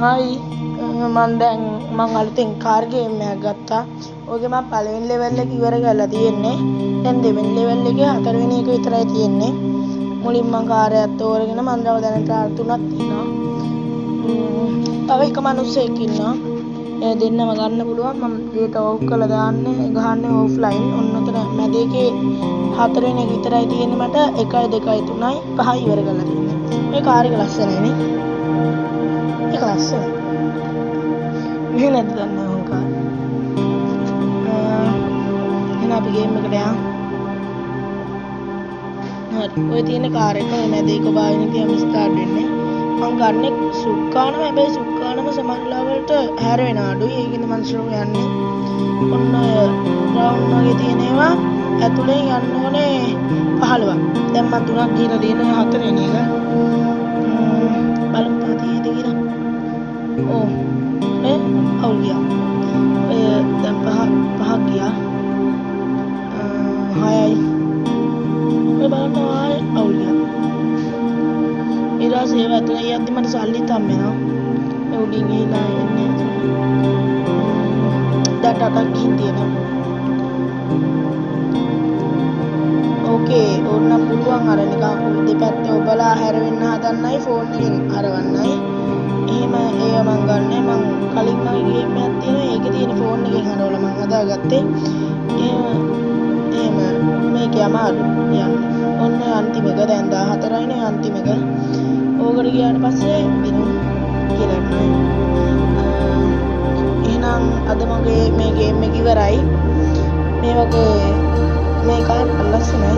Hi මම අලුතෙන් car game එකක් ගත්තා. ඕකේ මම පළවෙනි ලෙවල් එක ඉවර කරලා තියෙන්නේ. දැන් දෙවෙනි ලෙවල් එකේ හතරවෙනි එක විතරයි තියෙන්නේ. මුලින් මම කාර් එකක් තෝරගෙන මම දැනට කාර් තුනක් තියෙනවා. තව එක මිනිස්සෙක් ඉන්නවා. ඒ දෙන්නම ගන්න පුළුවන්. මම ගේට ඕෆ් කරලා ගහන්නේ ඕෆ්ලයින්. ඔන්න ඔතන මැද එකේ හතරවෙනි එක විතරයි තියෙන්නේ මට. 1 2 3 5 ඉවර කරලා තියෙන්නේ. මේ කාර් එක ලස්සනයි නේ. ඒක ලස්සනයි. මේ නැද්ද දන්නේ මම කාර්. එහෙනම් අපි ගේම් එකට යමු. හරි. ඔය තියෙන කාර් එක මේ මැද එක බාගෙන තියම ස්ටාර්ට් වෙන්නේ. මම ගන්නේ සුක්කානම හැබැයි සුක්කානම සමහර වලට හැර වෙන අඩුයි. ඒකින්ද මම ස්ලෝ යන්නේ. ඔන්න රවුන්ඩ් වගේ තියෙන ඒවා ඇතුලෙන් යන්න ඕනේ 15ක්. දැන් මම 3ක් ගිහලා තියෙන හතරෙනි එක. බලමු තාතියද කියලා. ඕ නේ අවුල් ගියා. දැන් පහක් ගියා. 6යි. ඔය බලන්න අවුල් ගියා. ඊට පස්සේ ඒව ඇතුලේ යද්දි මට සල්ලිත් හම්බ වෙනවා. ඒ උඩින් ගිහලා එන්නේ. දැන් ටටක් ගිහින් තියෙනවා. ඕකේ ඕන්නම් පුළුවන් අර නිකන් දෙපැත්තේ ඔබලා හැරෙන්න හදන්නයි ෆෝන් එකෙන් අරවන්නයි. එහෙම ඒව මම ගන්නෑ. මම කලින් මගේ ගේම් එකක් තියෙනවා. ඒකේ තියෙන ෆෝන් එකෙන් හරවලා මම හදාගත්තේ. එහෙම මේකේ අමාරු යන්න. ඔන්න අන්තිම එක දැන් 14යි නේ අන්තිම එක. ඕකට ගියාට පස්සේ බිනු කියලා නෑ. එහෙනම් අද මගේ මේ ගේම් එක ඉවරයි. මේ වගේ මේ කාර් ලස්සනයි.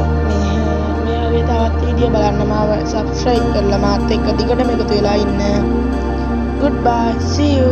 මේ වගේ තවත් වීඩියෝ බලන්න මාව subscribe කරලා මාත් එක්ක දිගටම එකතු වෙලා ඉන්න. Goodbye. See you.